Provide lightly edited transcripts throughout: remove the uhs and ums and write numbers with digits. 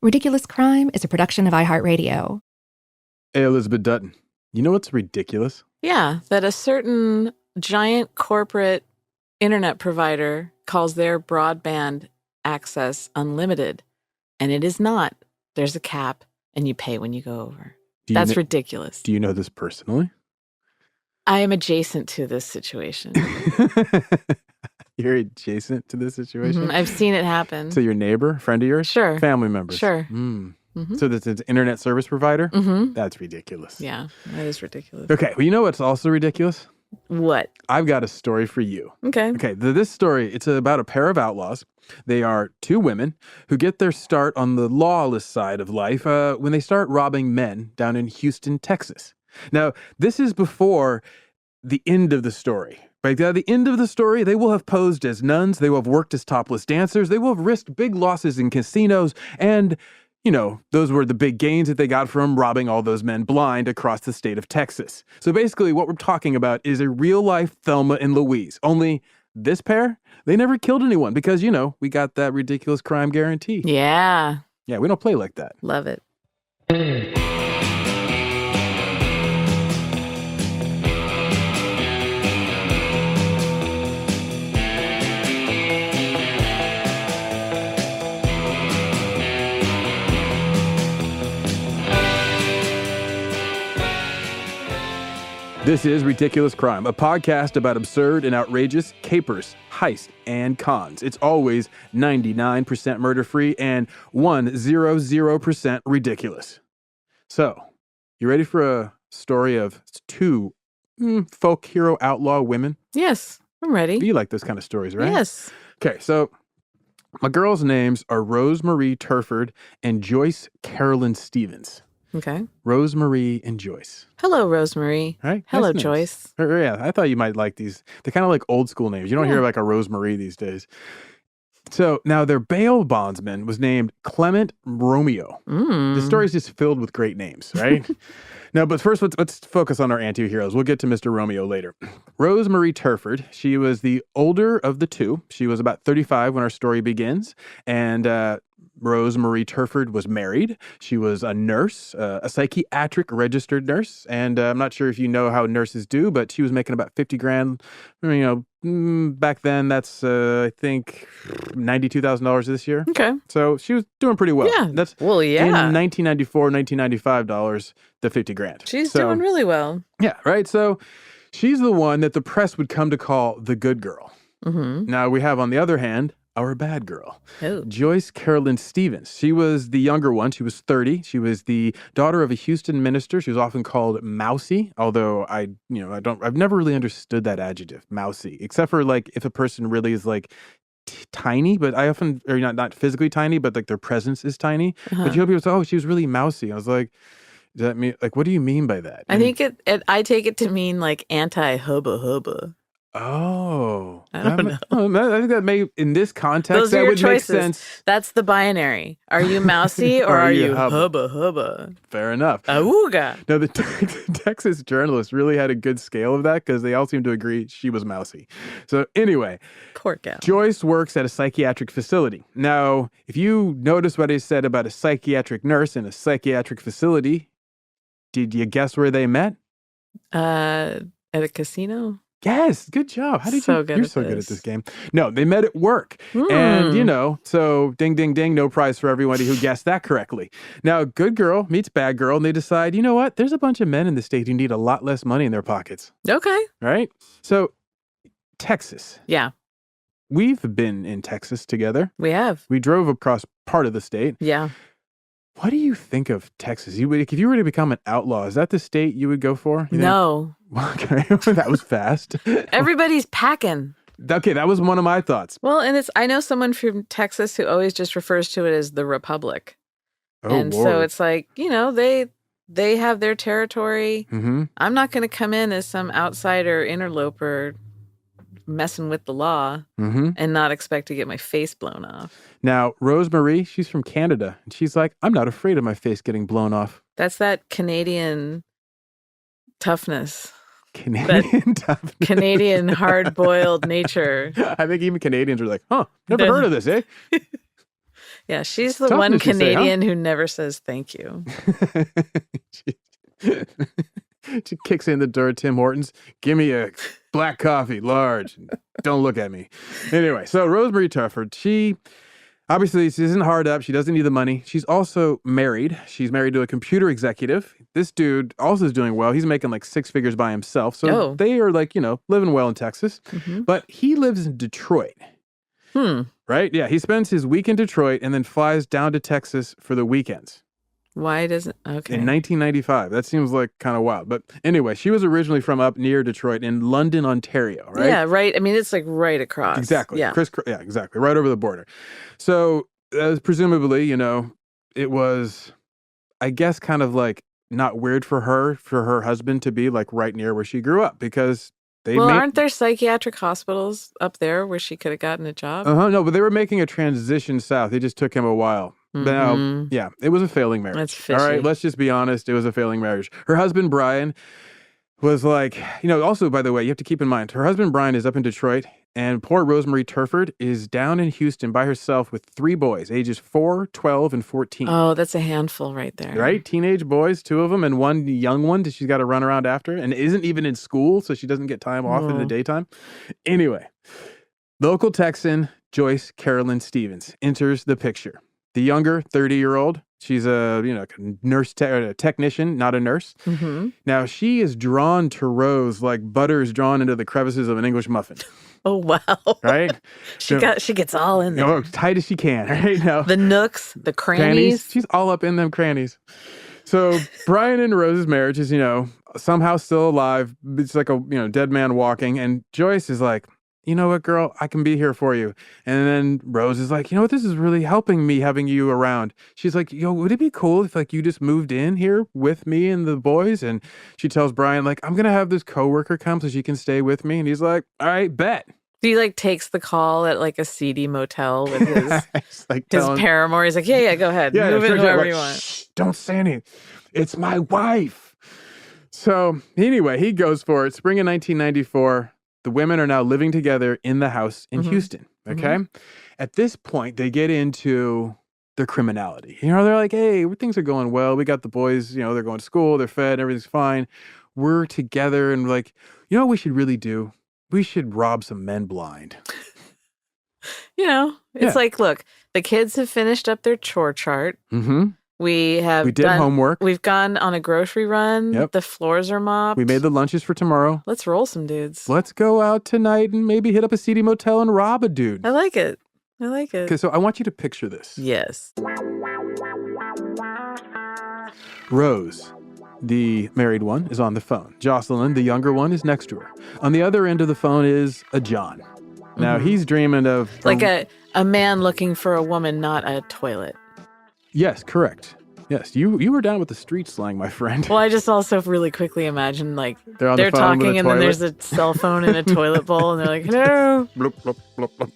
Ridiculous Crime is a production of iHeartRadio. Hey, Elizabeth Dutton. You know what's ridiculous? Yeah, that a certain giant corporate internet provider calls their broadband access unlimited, and it is not. There's a cap, and you pay when you go over. That's ridiculous. Do you know this personally? I am adjacent to this situation. You're adjacent to this situation? Mm-hmm. I've seen it happen. So your neighbor, friend of yours? Sure. Family members? Sure. Mm-hmm. So this is an internet service provider? Mm-hmm. That's ridiculous. Yeah, that is ridiculous. Okay, well, you know what's also ridiculous? What? I've got a story for you. Okay. This story, it's about a pair of outlaws. They are two women who get their start on the lawless side of life when they start robbing men down in Houston, Texas. Now, this is before the end of the story. By the end of the story, they will have posed as nuns, they will have worked as topless dancers, they will have risked big losses in casinos, and, you know, those were the big gains that they got from robbing all those men blind across the state of Texas. So basically, what we're talking about is a real-life Thelma and Louise. Only this pair, they never killed anyone because, you know, we got that ridiculous crime guarantee. Yeah. Yeah, we don't play like that. Love it. This is Ridiculous Crime, a podcast about absurd and outrageous capers, heists, and cons. It's always 99% murder-free and 100% ridiculous. So, you ready for a story of two folk hero outlaw women? Yes, I'm ready. You like those kind of stories, right? Yes. Okay, so my girls' names are Rosemarie Turford and Joyce Carolyn Stevens. Okay. Rosemarie and Joyce. Hello, Rosemarie. Right? Hello, Nice Joyce. Yeah, I thought you might like these. They're kind of like old school names. You don't hear like a Rosemarie these days. So now their bail bondsman was named Clement Romeo. The story's just filled with great names, right? Now, but first, let's focus on our anti-heroes. We'll get to Mr. Romeo later. Rosemarie Turford, she was the older of the two. She was about 35 when our story begins. And Rosemarie Turford was married. She was a nurse, a psychiatric registered nurse. And I'm not sure if you know how nurses do, but she was making about $50,000. You know, back then, that's, I think, $92,000 this year. Okay. So she was doing pretty well. Yeah. That's well, yeah. In 1994, $1995, the $50,000. She's doing really well. Yeah, right. So she's the one that the press would come to call the good girl. Mm-hmm. Now we have, on the other hand, our bad girl, oh. Joyce Carolyn Stevens. She was the younger one. She was 30. She was the daughter of a Houston minister. She was often called Mousy, although I've never really understood that adjective, Mousy, except for like if a person really is like tiny, but I often, or not physically tiny, but like their presence is tiny. But you know, people say, oh, she was really mousy. I was like, does that mean, like, what do you mean by that? I think I take it to mean like anti-hubba-hubba. Oh. I don't know. I think that may, in this context, those are that your would choices. Make sense. That's the binary. Are you mousy or are you hubba-hubba? Fair enough. Awooga. No, the Texas journalists really had a good scale of that because they all seemed to agree she was mousy. So anyway. Poor gal. Joyce works at a psychiatric facility. Now, if you notice what I said about a psychiatric nurse in a psychiatric facility, did you guess where they met? At a casino? Yes, good job. How did so you? Good You're at so this. good at this game. No, they met at work, and you know, so ding, ding, ding, no prize for everybody who guessed that correctly. Now, good girl meets bad girl, and they decide, you know what? There's a bunch of men in the state who need a lot less money in their pockets. Okay. Right? So, Texas. Yeah. We've been in Texas together. We have. We drove across part of the state. Yeah. What do you think of Texas? If you were to become an outlaw, is that the state you would go for? No. Okay, that was fast. Everybody's packing. Okay, that was one of my thoughts. Well, and I know someone from Texas who always just refers to it as the Republic. Oh, and Lord. so it's like, you know, they have their territory. Mm-hmm. I'm not going to come in as some outsider interloper messing with the law and not expect to get my face blown off. Now, Rosemarie, she's from Canada, and she's like, I'm not afraid of my face getting blown off. That's that Canadian toughness. Canadian toughness. Canadian hard-boiled nature. I think even Canadians are like, never heard of this, eh? Yeah, she's the Tough, one did she say, huh? Canadian who never says thank you. She kicks in the door at Tim Hortons. Give me a black coffee, large. Don't look at me. Anyway, so Rosemary Tufford, she isn't hard up. She doesn't need the money. She's also married. She's married to a computer executive. This dude also is doing well. He's making like 6 figures by himself. So they are like, living well in Texas. Mm-hmm. But he lives in Detroit. Right? Yeah, he spends his week in Detroit and then flies down to Texas for the weekends. Why doesn't... Okay. In 1995. That seems like kind of wild. But anyway, she was originally from up near Detroit in London, Ontario, right? Yeah, right. I mean, it's like right across. Exactly. Yeah. Yeah, exactly. Right over the border. So presumably, it was, I guess, kind of like not weird for her husband to be like right near where she grew up because aren't there psychiatric hospitals up there where she could have gotten a job? No, but they were making a transition south. It just took him a while. Now, yeah, it was a failing marriage. That's fishy. All right, let's just be honest. It was a failing marriage. Her husband, Brian, was like, also, by the way, you have to keep in mind, her husband, Brian, is up in Detroit, and poor Rosemary Tufford is down in Houston by herself with 3 boys, ages 4, 12, and 14. Oh, that's a handful right there. Right? Teenage boys, 2 of them, and 1 young one that she's got to run around after, and isn't even in school, so she doesn't get time off in the daytime. Anyway, local Texan Joyce Carolyn Stevens enters the picture. The younger 30-year-old, she's a nurse technician, not a nurse. Mm-hmm. Now she is drawn to Rose like butter is drawn into the crevices of an English muffin. Oh wow! Right? she gets all in there, tight as she can. Right now, the nooks, the crannies. She's all up in them crannies. So Brian and Rose's marriage is somehow still alive. It's like a dead man walking, and Joyce is like, you know what, girl, I can be here for you. And then Rose is like, you know what, this is really helping me having you around. She's like, would it be cool if like you just moved in here with me and the boys? And she tells Brian, like, I'm going to have this coworker come so she can stay with me. And he's like, all right, bet. He like takes the call at like a seedy motel with his, like his paramour. He's like, yeah, go ahead. Move in whoever you want. Shh, don't say anything. It's my wife. So anyway, he goes for it. Spring of 1994. The women are now living together in the house in Houston, okay? Mm-hmm. At this point, they get into their criminality. They're like, hey, things are going well. We got the boys, they're going to school, they're fed, everything's fine. We're together and like, what we should really do? We should rob some men blind. It's like, look, the kids have finished up their chore chart. Mm-hmm. We did homework. We've gone on a grocery run. Yep. The floors are mopped. We made the lunches for tomorrow. Let's roll some dudes. Let's go out tonight and maybe hit up a seedy motel and rob a dude. I like it. Okay, so I want you to picture this. Yes. Rose, the married one, is on the phone. Jocelyn, the younger one, is next to her. On the other end of the phone is a John. Now, he's dreaming of... Like a man looking for a woman, not a toilet. Yes, correct. Yes, you were down with the street slang, my friend. Well, I just also really quickly imagine like they're and talking then there's a cell phone in a toilet bowl and they're like, hello. Bloop, bloop, bloop, bloop.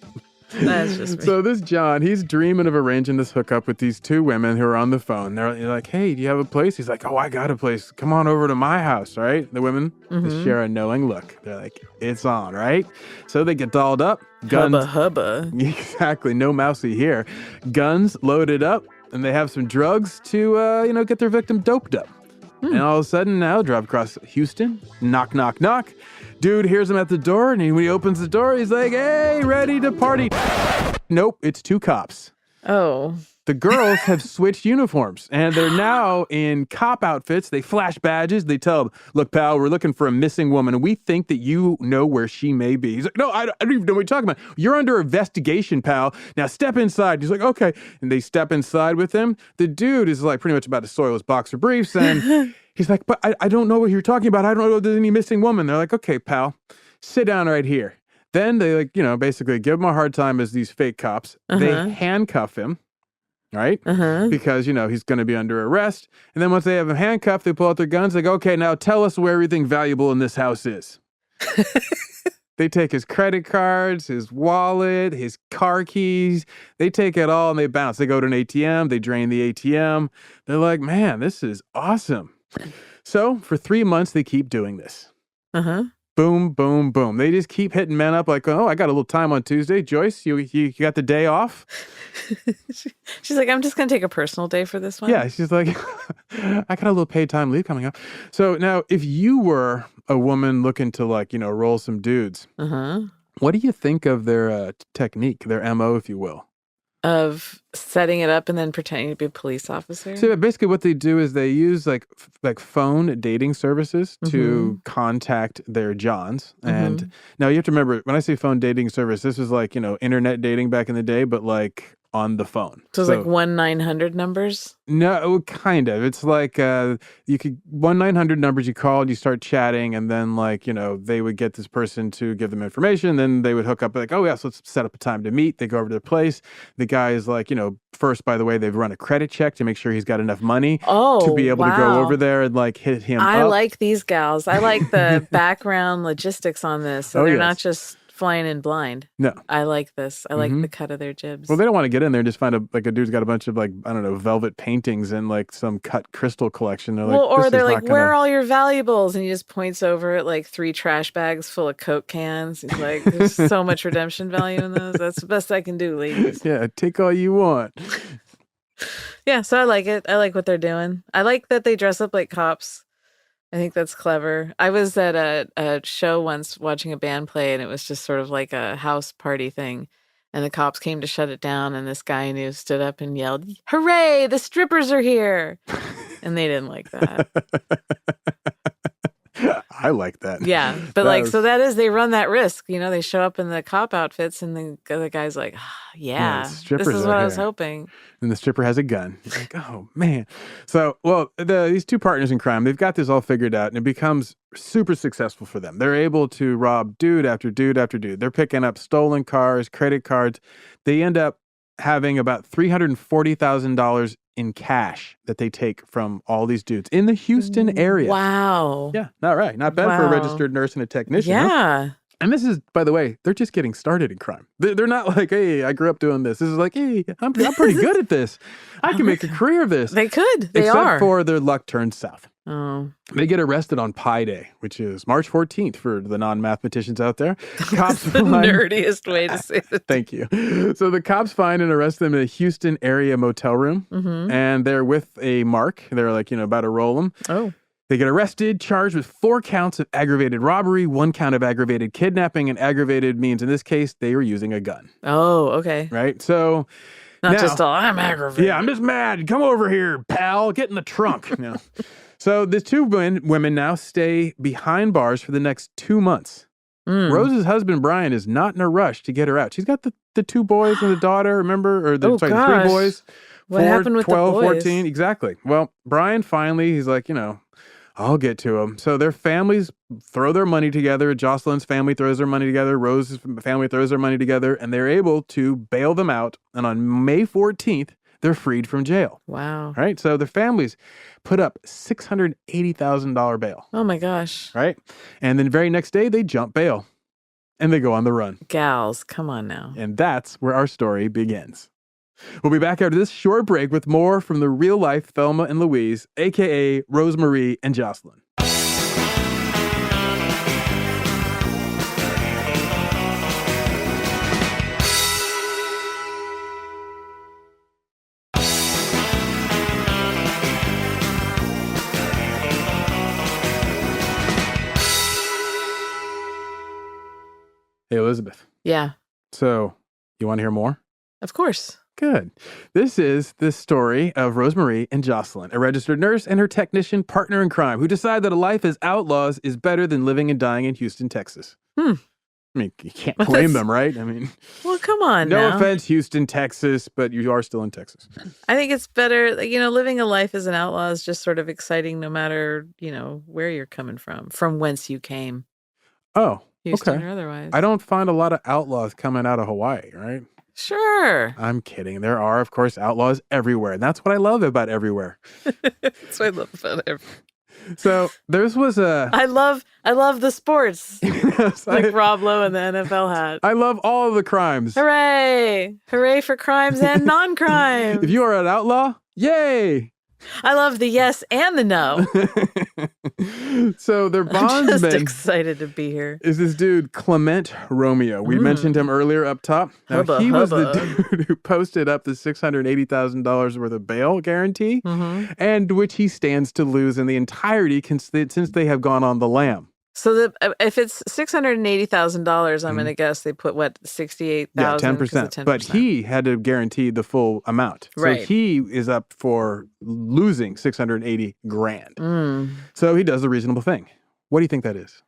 That's just me. So this John, he's dreaming of arranging this hookup with these 2 women who are on the phone. They're like, hey, do you have a place? He's like, oh, I got a place. Come on over to my house, right? The women just share a knowing look. They're like, it's on, right? So they get dolled up. Guns. Hubba. Exactly. No mousy here. Guns loaded up. And they have some drugs to, get their victim doped up. And all of a sudden, now, drive across Houston. Knock, knock, knock. Dude hears him at the door, and when he opens the door, he's like, hey, ready to party. Nope, it's 2 cops. Oh. The girls have switched uniforms, and they're now in cop outfits. They flash badges. They tell him, look, pal, we're looking for a missing woman, and we think that you know where she may be. He's like, no, I don't even know what you're talking about. You're under investigation, pal. Now step inside. He's like, okay. And they step inside with him. The dude is like pretty much about to soil his boxer briefs, and he's like, but I don't know what you're talking about. I don't know if there's any missing woman. They're like, okay, pal, sit down right here. Then they basically give him a hard time as these fake cops. They handcuff him. Right? Because, he's going to be under arrest. And then once they have him handcuffed, they pull out their guns. They go, okay, now tell us where everything valuable in this house is. They take his credit cards, his wallet, his car keys. They take it all and they bounce. They go to an ATM. They drain the ATM. They're like, man, this is awesome. So for 3 months, they keep doing this. Boom, boom, boom. They just keep hitting men up like, oh, I got a little time on Tuesday. Joyce, you got the day off? She's like, I'm just going to take a personal day for this one. Yeah, she's like, I got a little paid time leave coming up. So now if you were a woman looking to like, roll some dudes, what do you think of their technique, their MO, if you will? Of setting it up and then pretending to be a police officer? So basically what they do is they use like phone dating services to contact their Johns. And now you have to remember, when I say phone dating service, this was like, internet dating back in the day, but like on the phone. So it's like 1-900 numbers? No, kind of. It's like you could 1-900 numbers you call, you start chatting, and then like, they would get this person to give them information. Then they would hook up like, oh, yes, let's set up a time to meet. They go over to their place. The guy is like, first, by the way, they've run a credit check to make sure he's got enough money to be able to go over there and like hit him I up. like these gals. I like the background logistics on this. So they're not just flying in blind. No. I like this. I like the cut of their jibs. Well, they don't want to get in there and just find a dude's got a bunch of like, I don't know, velvet paintings and like some cut crystal collection. They're like, or they're like, where are all your valuables? And he just points over at like 3 trash bags full of Coke cans. He's like, there's so much redemption value in those. That's the best I can do, ladies. Yeah, take all you want. Yeah, so I like it. I like what they're doing. I like that they dress up like cops. I think that's clever. I was at a show once watching a band play, and it was just sort of like a house party thing. And the cops came to shut it down, and this guy I knew stood up and yelled, "Hooray, the strippers are here!" And they didn't like that. I like that. Yeah, but so that is, they run that risk. They show up in the cop outfits, and the guy's like, yeah, this is what I was hoping. And the stripper has a gun. You're like, oh, man. So, these two partners in crime, they've got this all figured out, and it becomes super successful for them. They're able to rob dude after dude after dude. They're picking up stolen cars, credit cards. They end up having about $340,000 in cash that they take from all these dudes in the Houston area. Wow. Yeah, not right. Not bad for a registered nurse and a technician. Yeah. Huh? And this is, by the way, they're just getting started in crime. They're not like, hey, I grew up doing this. This is like, hey, I'm pretty good at this. I can make a career of this. They could. They Except for their luck turns south. Oh. They get arrested on Pi Day, which is March 14th for the non-mathematicians out there. Cops the nerdiest way to say it. Thank you. So the cops find and arrest them in a Houston area motel room, and they're with a mark. They're like, about to roll them. Oh. They get arrested, charged with 4 counts of aggravated robbery, 1 count of aggravated kidnapping, and aggravated means in this case they were using a gun. Oh, okay. Right? So not just I'm aggravated. Yeah, I'm just mad. Come over here, pal. Get in the trunk. So the 2 women now stay behind bars for the next 2 months. Rose's husband, Brian, is not in a rush to get her out. She's got the 2 boys and the daughter, remember? Or the 3 boys. What happened with 12, the boys? 14. Exactly. Well, Brian finally, he's like, I'll get to them. So their families throw their money together. Jocelyn's family throws their money together. Rose's family throws their money together. And they're able to bail them out. And on May 14th, they're freed from jail. Wow. Right? So their families put up $680,000 bail. Oh, my gosh. Right? And then the very next day, they jump bail. And they go on the run. Gals, come on now. And that's where our story begins. We'll be back after this short break with more from the real-life Thelma and Louise, a.k.a. Rosemarie and Jocelyn. Hey, Elizabeth. Yeah. So, you want to hear more? Of course. Good. This is the story of Rosemarie and Jocelyn, a registered nurse and her technician partner in crime who decide that a life as outlaws is better than living and dying in Houston, Texas. I mean, you can't blame them, right? I mean, well, come on no now. offense, Houston, Texas, but you are still in Texas. I think it's better, living a life as an outlaw is just sort of exciting no matter, where you're coming from whence you came. Oh, Houston okay. Or otherwise. I don't find a lot of outlaws coming out of Hawaii, right? Sure. I'm kidding. There are, of course, outlaws everywhere. And that's what I love about everywhere. That's what I love about everywhere. So this was a... I love the sports. Yes, like Rob Lowe in the NFL hat. I love all of the crimes. Hooray. Hooray for crimes and non-crimes. If you are an outlaw, yay. I love the yes and the no. So their I'm just bondsman excited to be here. is this dude, Clement Romeo. We mentioned him earlier up top. Now, he was the dude who posted up the $680,000 worth of bail guarantee, and which he stands to lose in the entirety since they have gone on the lam. So if it's $680,000, I'm going to guess they put, what, $68,000? Yeah, 10%. But he had to guarantee the full amount. Right. So he is up for losing $680,000. So he does the reasonable thing. What do you think that is?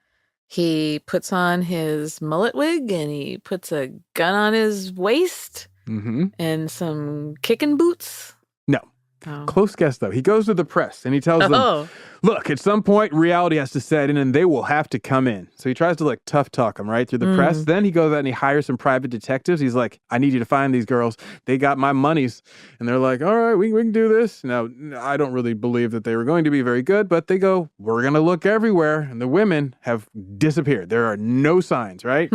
He puts on his mullet wig and he puts a gun on his waist and some kicking boots. No. Oh. Close guess, though. He goes to the press and he tells them, look, at some point, reality has to set in and they will have to come in. So he tries to like tough talk them, right, through the press. Then he goes out and he hires some private detectives. He's like, I need you to find these girls. They got my monies. And they're like, all right, we can do this. Now, I don't really believe that they were going to be very good, but they go, we're going to look everywhere. And the women have disappeared. There are no signs, right?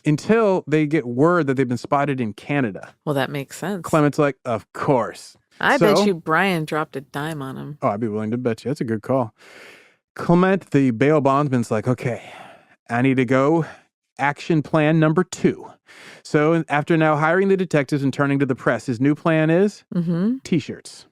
Until they get word that they've been spotted in Canada. Well, that makes sense. Clement's like, of course. I bet you Brian dropped a dime on him. Oh, I'd be willing to bet you. That's a good call. Clement, the bail bondsman's like, okay, I need to go. Action plan number 2. So after now hiring the detectives and turning to the press, his new plan is T-shirts.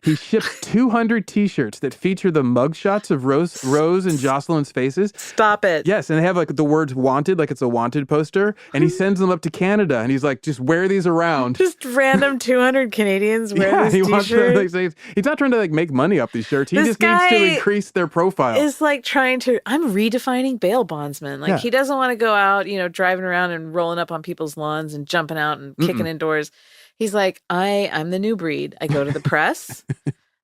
He ships 200 T-shirts that feature the mugshots of Rose and Jocelyn's faces. Stop it. Yes, and they have like the words wanted, like it's a wanted poster, and he sends them up to Canada, and he's like, just wear these around. Just random 200 Canadians wear this T-shirt. He's not trying to like make money off these shirts. He this just needs to increase their profile. Is like I'm redefining bail bondsman. Like he doesn't want to go out, driving around and rolling up on people's lawns and jumping out and kicking indoors. He's like, I'm the new breed. I go to the press.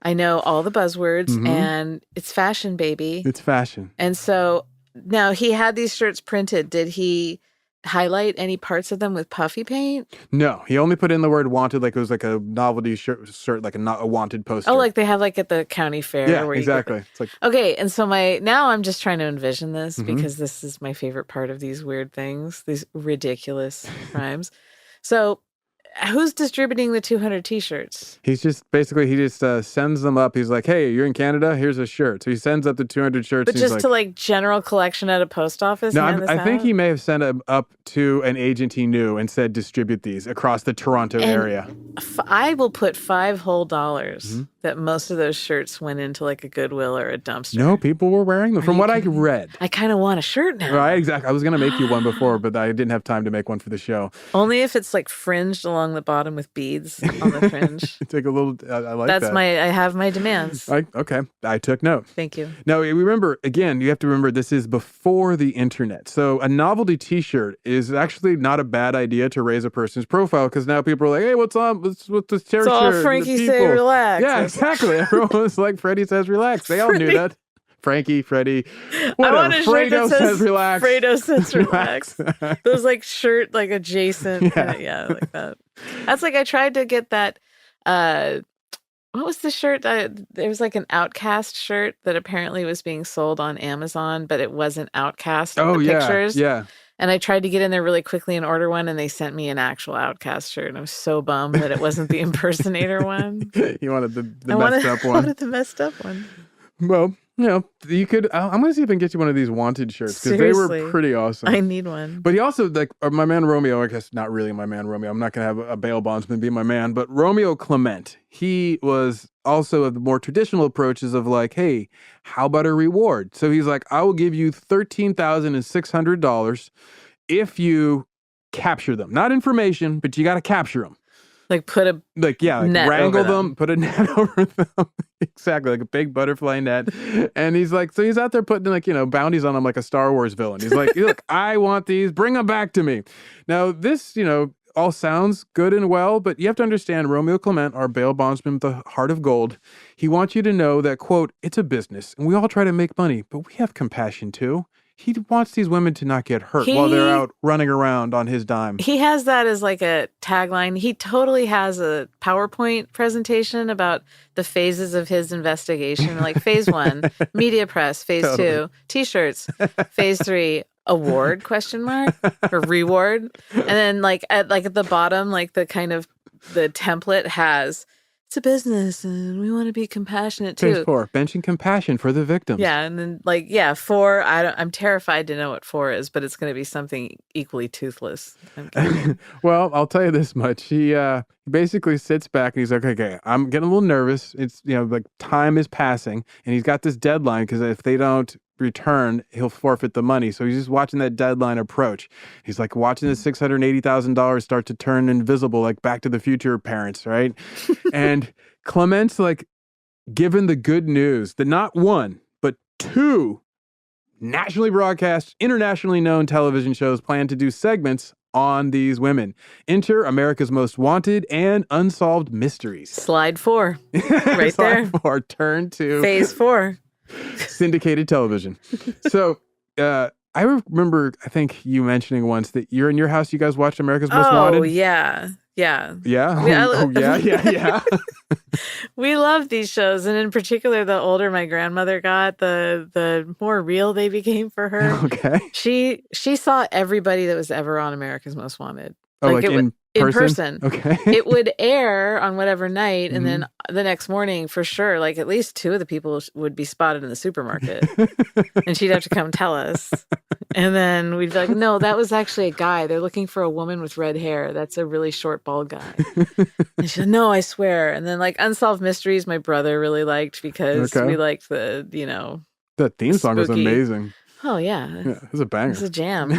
I know all the buzzwords and it's fashion, baby. It's fashion. And so now he had these shirts printed. Did he highlight any parts of them with puffy paint? No, he only put in the word wanted, like it was like a novelty shirt like a wanted poster. Oh, like they have like at the county fair. Yeah, where exactly. It's like, okay, and so now I'm just trying to envision this because this is my favorite part of these weird things, these ridiculous crimes. So who's distributing the 200 T-shirts? He just sends them up. He's like, hey, you're in Canada? Here's a shirt. So he sends up the 200 shirts. But just to like general collection at a post office? No, I think he may have sent them up to an agent he knew and said, distribute these across the Toronto area. I will put $5 whole that most of those shirts went into like a Goodwill or a dumpster. No, people were wearing them. From what I read. I kind of want a shirt now. Right, exactly. I was going to make you one before, but I didn't have time to make one for the show. Only if it's like fringed along the bottom with beads on the fringe. Take a little, I like that. I have my demands. Okay, I took note. Thank you. Now, remember, again, you have to remember this is before the internet. So a novelty T-shirt is actually not a bad idea to raise a person's profile because now people are like, hey, what's on? What's this shirt? It's all Frankie say relax. Yeah, exactly. Everyone was like, Freddie says relax. They all knew that. Frankie, Freddie, whatever. I want a shirt Fredo that says relax. Fredo says relax. Those like shirt like adjacent. Yeah, like that. That's like I tried to get that. What was the shirt? There was like an Outcast shirt that apparently was being sold on Amazon, but it wasn't Outcast in the pictures. Yeah. And I tried to get in there really quickly and order one, and they sent me an actual Outcast shirt. And I was so bummed that it wasn't the impersonator one. You wanted the messed up one. I wanted the messed up one. Well, you could. I'm going to see if I can get you one of these wanted shirts because they were pretty awesome. I need one. But he also, like, my man Romeo, I guess not really my man Romeo. I'm not going to have a bail bondsman be my man. But Romeo Clement, he was also of the more traditional approaches of like, hey, how about a reward? So he's like, I will give you $13,600 if you capture them. Not information, but you got to capture them. Like put a net wrangle over them, put a net over them. Exactly, like a big butterfly net. And he's like, so he's out there putting like, bounties on them like a Star Wars villain. He's like, look, I want these, bring them back to me. Now this, all sounds good and well, but you have to understand Romeo Clement, our bail bondsman with the heart of gold, he wants you to know that, quote, it's a business and we all try to make money, but we have compassion too. He wants these women to not get hurt while they're out running around on his dime. He has that as like a tagline. He totally has a PowerPoint presentation about the phases of his investigation. Like phase 1, media press. Phase 2, T-shirts. Phase 3, award, ? Or reward. And then like at the bottom, like the kind of the template has it's a business and we want to be compassionate Phase too. 4, benching compassion for the victims. Yeah, and then 4. I'm terrified to know what 4 is, but it's going to be something equally toothless. Well, I'll tell you this much. He basically sits back and he's like, okay, I'm getting a little nervous. It's, like time is passing and he's got this deadline because if they don't return, he'll forfeit the money. So he's just watching that deadline approach. He's like watching the $680,000 start to turn invisible, like Back to the Future parents, right? And Clement's like given the good news that not one, but 2 nationally broadcast, internationally known television shows plan to do segments on these women. Enter America's Most Wanted and Unsolved Mysteries. Slide 4. Right Slide there. 4. Turn to Phase 4. syndicated television. So, I remember, I think you mentioning once that you're in your house, you guys watched America's Most Wanted? Oh, yeah. Yeah. Yeah? Yeah. We love these shows. And in particular, the older my grandmother got, the more real they became for her. Okay. She saw everybody that was ever on America's Most Wanted. Oh, like in person? Okay. It would air on whatever night, and then the next morning, for sure, like at least 2 of the people would be spotted in the supermarket, and she'd have to come tell us. And then we'd be like, no, that was actually a guy. They're looking for a woman with red hair. That's a really short, bald guy. And she said, no, I swear. And then like Unsolved Mysteries, my brother really liked because we liked the, the theme song was amazing. Oh, yeah. Yeah, it was a banger. It's a jam.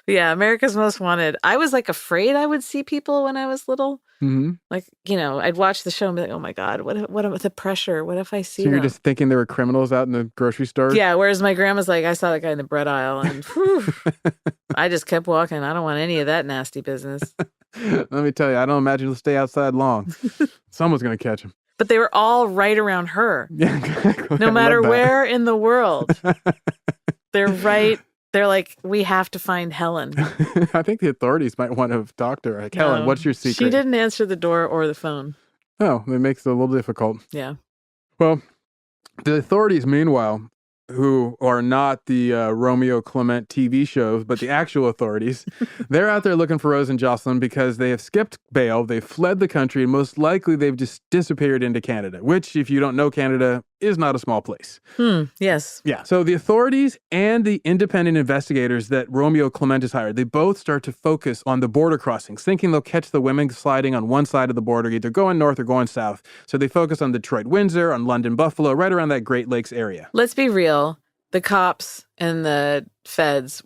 Yeah, America's Most Wanted. I was like afraid I would see people when I was little. Mm-hmm. Like, I'd watch the show and be like, oh my God, what the pressure? What if I see them? So you're just thinking there were criminals out in the grocery store? Yeah, whereas my grandma's like, I saw that guy in the bread aisle and I just kept walking. I don't want any of that nasty business. Let me tell you, I don't imagine he'll stay outside long. Someone's going to catch him. But they were all right around her. Yeah, exactly. No matter where in the world. They're right. They're like, we have to find Helen. I think the authorities might want to talk to her. Like, Helen, what's your secret? She didn't answer the door or the phone. Oh, that makes it a little difficult. Yeah. Well, the authorities, meanwhile, who are not the Romeo Clement TV shows, but the actual authorities, they're out there looking for Rose and Jocelyn because they have skipped bail, they've fled the country, and most likely they've just disappeared into Canada, which, if you don't know Canada, is not a small place. Yes. Yeah. So the authorities and the independent investigators that Romeo Clement has hired, they both start to focus on the border crossings, thinking they'll catch the women sliding on one side of the border, either going north or going south. So they focus on Detroit, Windsor, on London, Buffalo, right around that Great Lakes area. Let's be real. The cops and the feds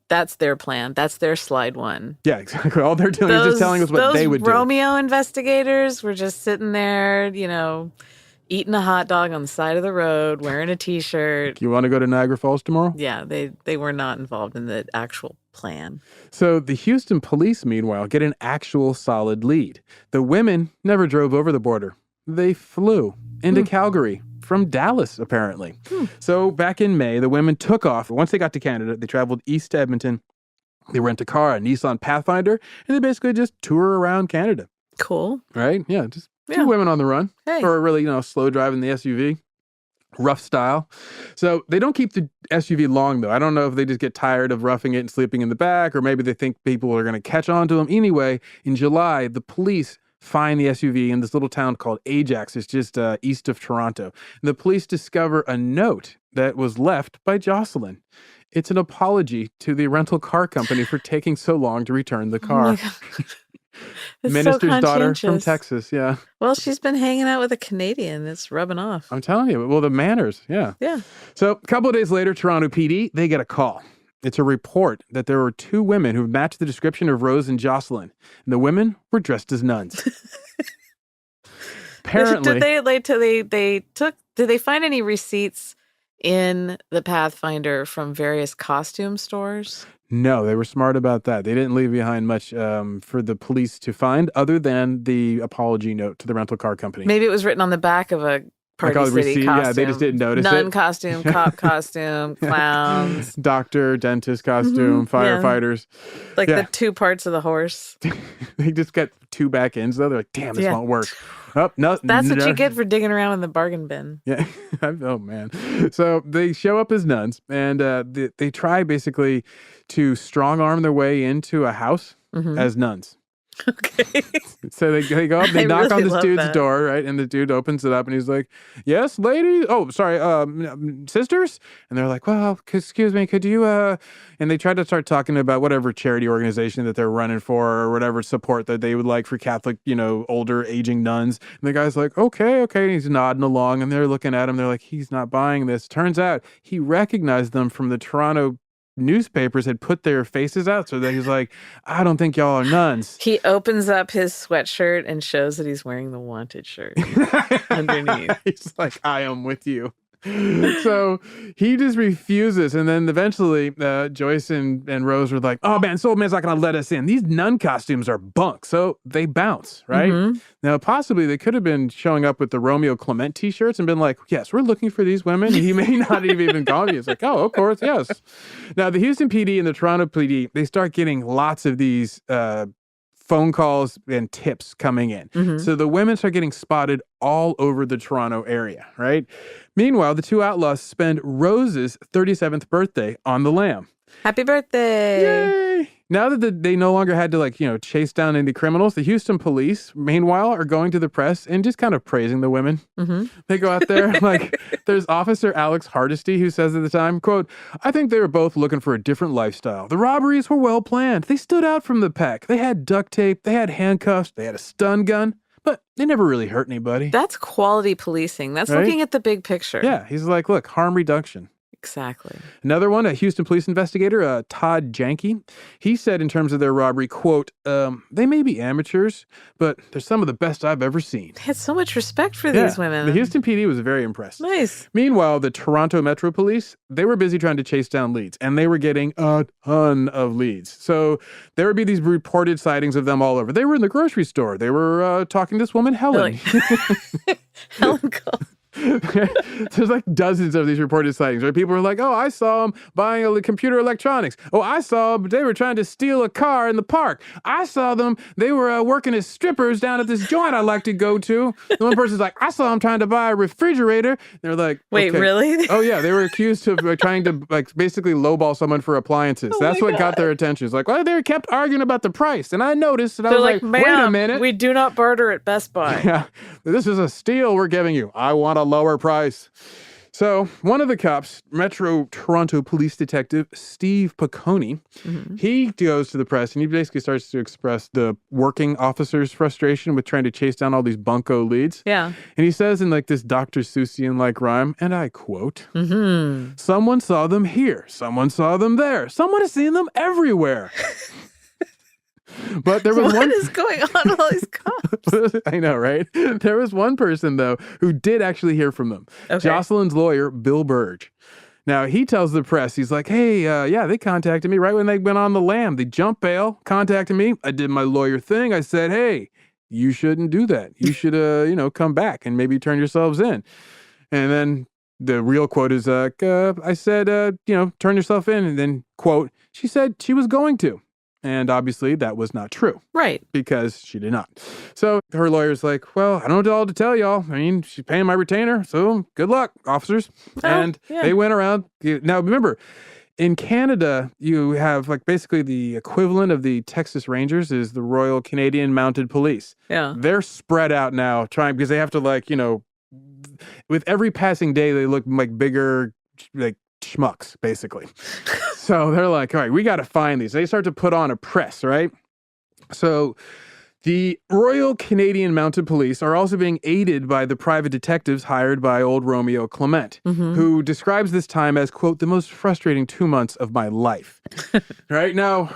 that's their plan. That's their slide 1. Yeah, exactly. All they're doing is just telling us what they would do. Those Romeo investigators were just sitting there, eating a hot dog on the side of the road, wearing a T-shirt. You want to go to Niagara Falls tomorrow? Yeah, they were not involved in the actual plan. So the Houston police, meanwhile, get an actual solid lead. The women never drove over the border. They flew into Calgary from Dallas, apparently. So back in May, the women took off. Once they got to Canada, they traveled east to Edmonton. They rent a car, a Nissan Pathfinder, and they basically just tour around Canada. Cool. Right? Yeah, just 2 women on the run. Hey. Or really, slow driving the SUV. Rough style. So they don't keep the SUV long, though. I don't know if they just get tired of roughing it and sleeping in the back, or maybe they think people are going to catch on to them. Anyway, in July, the police find the SUV in this little town called Ajax. It's just east of Toronto. And the police discover a note that was left by Jocelyn. It's an apology to the rental car company for taking so long to return the car. Minister's daughter from Texas, yeah. Well, she's been hanging out with a Canadian. It's rubbing off. I'm telling you. Well, the manners, yeah. Yeah. So a couple of days later, Toronto PD, they get a call. It's a report that there were 2 women who matched the description of Rose and Jocelyn. And the women were dressed as nuns. Apparently. Did they find any receipts in the Pathfinder from various costume stores? No, they were smart about that. They didn't leave behind much for the police to find other than the apology note to the rental car company. Maybe it was written on the back of a Party City receipt, costume. Yeah, they just didn't notice Nun it. costume, cop costume, clowns. Doctor, dentist costume, firefighters. Like the 2 parts of the horse. They just got 2 back ends, though. They're like, damn, this won't work. Oh, no, That's what you get for digging around in the bargain bin. Yeah. Oh, man. So they show up as nuns, and they try basically to strong arm their way into a house as nuns. Okay. So they go up, they I knock really on this love dude's that. door, right? And the dude opens it up and he's like, yes, lady. Oh, sorry, sisters? And they're like, well, excuse me, could you, and they try to start talking about whatever charity organization that they're running for or whatever support that they would like for Catholic, older aging nuns. And the guy's like, okay. And he's nodding along and they're looking at him. They're like, he's not buying this. Turns out he recognized them from the Toronto newspapers had put their faces out, so that he's like, I don't think y'all are nuns. He opens up his sweatshirt and shows that he's wearing the wanted shirt underneath. He's like, I am with you. So he just refuses, and then eventually Joyce and Rose were like, oh man, this old man's not gonna let us in. These nun costumes are bunk. So they bounce, right? Mm-hmm. Now possibly they could have been showing up with the Romeo Clement t-shirts and been like, yes, we're looking for these women. He may not have even gone. He's like, oh, of course, yes. Now the Houston PD and the Toronto PD, they start getting lots of these phone calls and tips coming in. Mm-hmm. So the women start getting spotted all over the Toronto area, right? Meanwhile, the two outlaws spend Rose's 37th birthday on the lam. Happy birthday. Yay! Now that they no longer had to chase down any criminals, the Houston police, meanwhile, are going to the press and just kind of praising the women. Mm-hmm. They go out there, there's Officer Alex Hardesty who says at the time, quote, I think they were both looking for a different lifestyle. The robberies were well planned. They stood out from the pack. They had duct tape, they had handcuffs, they had a stun gun, but they never really hurt anybody. That's quality policing. That's Right? looking at the big picture. Yeah, he's like, look, harm reduction. Exactly. Another one, a Houston police investigator, Todd Janke, he said in terms of their robbery, quote, they may be amateurs, but they're some of the best I've ever seen. They had so much respect for these women. The Houston PD was very impressed. Nice. Meanwhile, the Toronto Metro Police, they were busy trying to chase down leads, and they were getting a ton of leads. So there would be these reported sightings of them all over. They were in the grocery store. They were talking to this woman, Helen. Helen Cole. There's dozens of these reported sightings where people are like, oh, I saw them buying computer electronics. Oh, I saw them, they were trying to steal a car in the park. I saw them, they were working as strippers down at this joint I like to go to. The one person's like, I saw them trying to buy a refrigerator. They're like, wait, okay. Really? Oh, yeah, they were accused of trying to basically lowball someone for appliances. That's what got their attention. It's like, well, they kept arguing about the price. And I noticed, and I was like, wait a minute. We do not barter at Best Buy. Yeah, this is a steal we're giving you. I want a lower price. So one of the cops, Metro Toronto Police Detective Steve Piccone, he goes to the press and he basically starts to express the working officer's frustration with trying to chase down all these bunko leads. Yeah. And he says in this Dr. Seussian-like rhyme, and I quote, someone saw them here, someone saw them there, someone has seen them everywhere. But there was What is going on with all these cops? I know, right? There was one person, though, who did actually hear from them. Okay. Jocelyn's lawyer, Bill Burge. Now, he tells the press, he's like, hey, they contacted me right when they went on the lam. They jumped bail, contacted me. I did my lawyer thing. I said, hey, you shouldn't do that. You should, come back and maybe turn yourselves in. And then the real quote is, I said, turn yourself in. And then, quote, she said she was going to. And obviously that was not true. Right. Because she did not. So her lawyer's like, well, I don't know what all to tell y'all. I mean, she's paying my retainer, so good luck, officers. They went around. Now, remember, in Canada, you have basically the equivalent of the Texas Rangers is the Royal Canadian Mounted Police. Yeah. They're spread out now because they have to with every passing day, they look like bigger, schmucks, basically. So they're like, all right, we got to find these. They start to put on a press, right? So the Royal Canadian Mounted Police are also being aided by the private detectives hired by old Romeo Clement, who describes this time as, quote, the most frustrating 2 months of my life. Right? Now,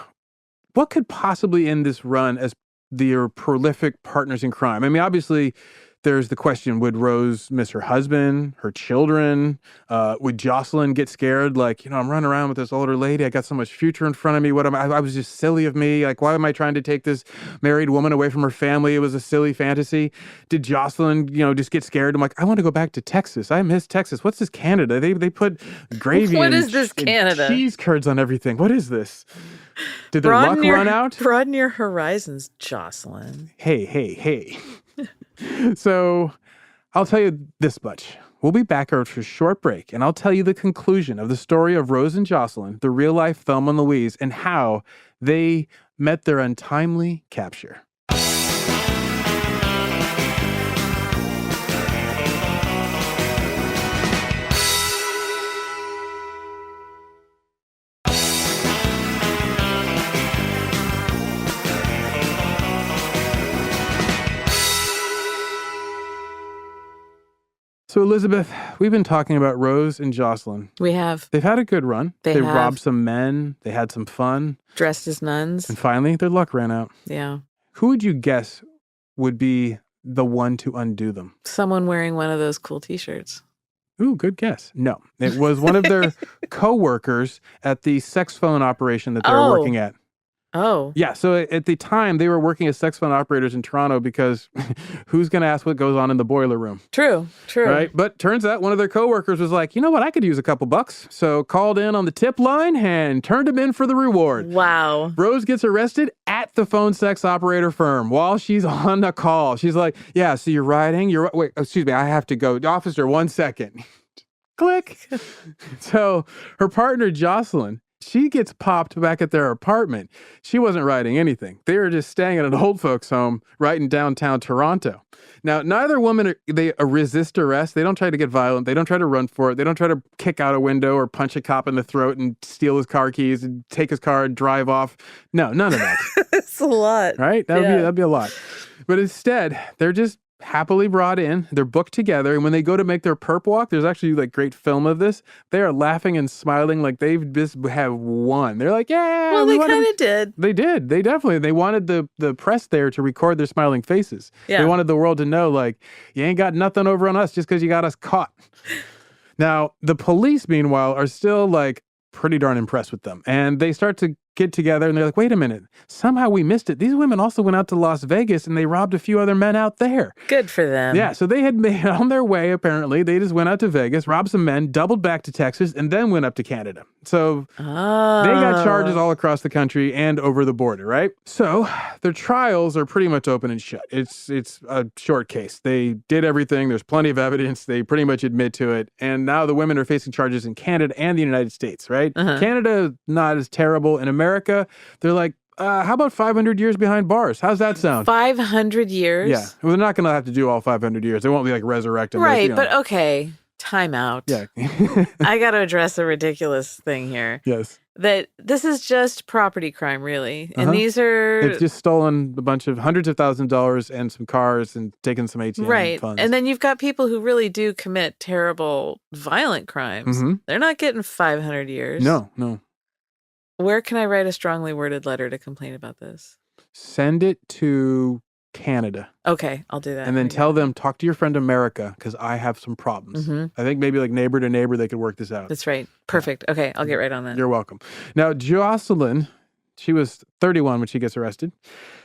what could possibly end this run as their prolific partners in crime? I mean, obviously, there's the question, would Rose miss her husband, her children? Would Jocelyn get scared? I'm running around with this older lady. I got so much future in front of me. I was just silly of me. Why am I trying to take this married woman away from her family? It was a silly fantasy. Did Jocelyn, just get scared? I'm like, I want to go back to Texas. I miss Texas. What's this Canada? They put gravy What is this Canada? Cheese curds on everything. What is this? Did their luck run out? Broaden your horizons, Jocelyn. Hey. So I'll tell you this much. We'll be back after a short break, and I'll tell you the conclusion of the story of Rose and Jocelyn, the real-life Thelma and Louise, and how they met their untimely capture. So, Elizabeth, we've been talking about Rose and Jocelyn. We have. They've had a good run. They have. robbed some men. They had some fun. Dressed as nuns. And finally, their luck ran out. Yeah. Who would you guess would be the one to undo them? Someone wearing one of those cool T-shirts. Ooh, good guess. No, it was one of their co-workers at the sex phone operation that they were working at. Oh. Yeah, so at the time, they were working as sex phone operators in Toronto because who's going to ask what goes on in the boiler room? True. Right? But turns out one of their coworkers was like, you know what, I could use a couple bucks. So called in on the tip line and turned him in for the reward. Wow. Rose gets arrested at the phone sex operator firm while she's on the call. She's like, yeah, so you're riding? Wait, excuse me, I have to go. Officer, 1 second. Click. So her partner, Jocelyn, she gets popped back at their apartment. She wasn't riding anything. They were just staying at an old folks' home right in downtown Toronto. Now, neither woman, they resist arrest. They don't try to get violent. They don't try to run for it. They don't try to kick out a window or punch a cop in the throat and steal his car keys and take his car and drive off. No, none of that. It's a lot. Right? That'd be a lot. But instead, they're just happily brought in. They're booked together. And when they go to make their perp walk, there's actually like great film of this. They are laughing and smiling like they've just have won. They're like, yeah. Well, they kind of did. They did. They definitely. They wanted the press there to record their smiling faces. Yeah. They wanted the world to know, like, you ain't got nothing over on us just because you got us caught. Now, the police, meanwhile, are still like pretty darn impressed with them. And they start to get together and they're like, wait a minute, somehow we missed it. These women also went out to Las Vegas and they robbed a few other men out there. Good for them. Yeah, so they had made on their way, apparently. They just went out to Vegas, robbed some men, doubled back to Texas, and then went up to Canada. So they got charges all across the country and over the border, right? So their trials are pretty much open and shut. It's a short case. They did everything. There's plenty of evidence. They pretty much admit to it. And now the women are facing charges in Canada and the United States, right? Canada, not as terrible. In America, they're like, how about 500 years behind bars? How's that sound? 500 years? Yeah. Well, they're not going to have to do all 500 years. They won't be like resurrected. Right, but okay. Time out. Yeah. I got to address a ridiculous thing here. Yes. That this is just property crime, really. And these are... They've just stolen a bunch of hundreds of thousands of dollars and some cars and taken some ATM funds. And then you've got people who really do commit terrible, violent crimes. They're not getting 500 years. No. Where can I write a strongly worded letter to complain about this? Send it to Canada. Okay, I'll do that. And then tell them, talk to your friend America, because I have some problems. I think maybe like neighbor to neighbor, they could work this out. That's right. Perfect. Okay, I'll get right on that. You're welcome. Now, Jocelyn, she was 31 when she gets arrested.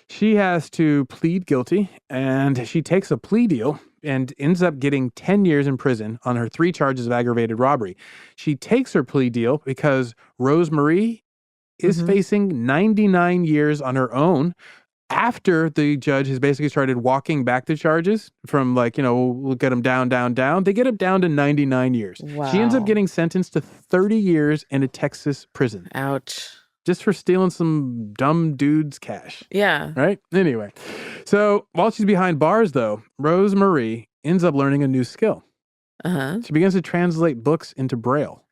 She has to plead guilty, and she takes a plea deal and ends up getting 10 years in prison on her 3 charges of aggravated robbery. She takes her plea deal because Rosemarie is facing 99 years on her own after the judge has basically started walking back the charges from like, we'll get them down. They get it down to 99 years. Wow. She ends up getting sentenced to 30 years in a Texas prison. Ouch. Just for stealing some dumb dude's cash. Yeah. Right? Anyway. So while she's behind bars, though, Rosemarie ends up learning a new skill. She begins to translate books into Braille.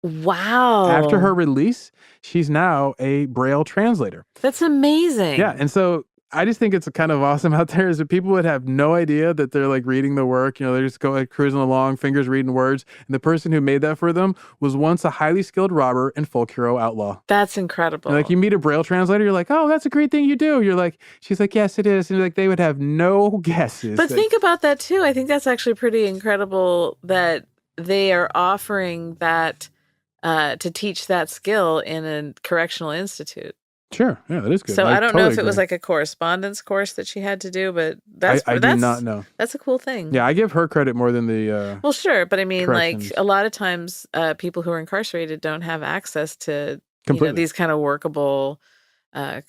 Wow. After her release, she's now a Braille translator. That's amazing. Yeah. And so I just think it's kind of awesome out there is that people would have no idea that they're like reading the work. They're just going cruising along, fingers reading words. And the person who made that for them was once a highly skilled robber and folk hero outlaw. That's incredible. And like you meet a Braille translator, you're like, oh, that's a great thing you do. You're like, she's like, yes, it is. And like they would have no guesses. But think about that too. I think that's actually pretty incredible that they are offering that to teach that skill in a correctional institute. Sure. Yeah, that is good. So I don't know if it was like a correspondence course that she had to do, but I do not know. That's a cool thing. Yeah, I give her credit more than the well, sure. But I mean, like a lot of times people who are incarcerated don't have access to these kind of workable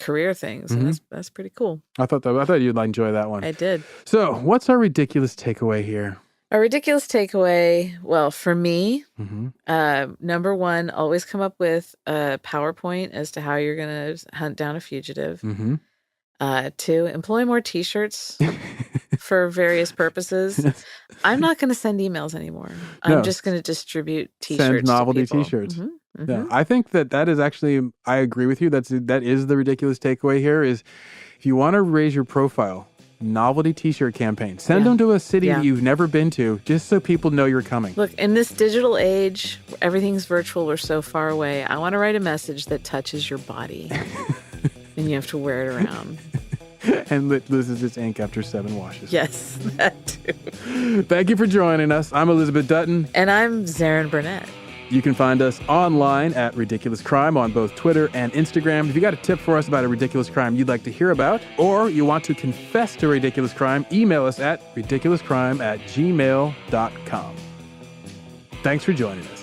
career things. And that's pretty cool. I thought you'd enjoy that one. I did. So what's our ridiculous takeaway here? A ridiculous takeaway. Well, for me, Mm-hmm. number one, always come up with a PowerPoint as to how you're going to hunt down a fugitive. Mm-hmm. Two, employ more T-shirts for various purposes. I'm not going to send emails anymore. I'm No. just going to distribute T-shirts. Send novelty to people. T-shirts. Mm-hmm. Yeah, I think that is actually, I agree with you. That is the ridiculous takeaway here is if you want to raise your profile, novelty T-shirt campaign. Send them to a city that you've never been to just so people know you're coming. Look, in this digital age, everything's virtual. We're so far away. I want to write a message that touches your body and you have to wear it around. And loses its ink after 7 washes. Yes, that too. Thank you for joining us. I'm Elizabeth Dutton. And I'm Zaron Burnett. You can find us online at Ridiculous Crime on both Twitter and Instagram. If you got a tip for us about a ridiculous crime you'd like to hear about, or you want to confess to a ridiculous crime, email us at ridiculouscrime@gmail.com. Thanks for joining us.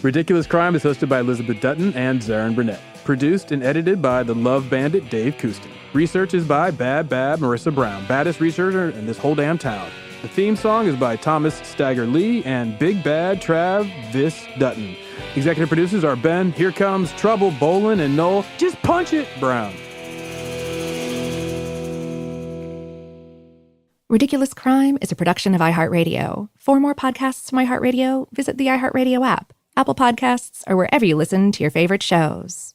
Ridiculous Crime is hosted by Elizabeth Dutton and Zaron Burnett. Produced and edited by the Love Bandit Dave Kouston. Research is by Bad Marissa Brown, baddest researcher in this whole damn town. The theme song is by Thomas Stagger Lee and Big Bad Travis Dutton. Executive producers are Ben, Here Comes Trouble, Bolin, and Noel, Just Punch It, Brown. Ridiculous Crime is a production of iHeartRadio. For more podcasts from iHeartRadio, visit the iHeartRadio app, Apple Podcasts, or wherever you listen to your favorite shows.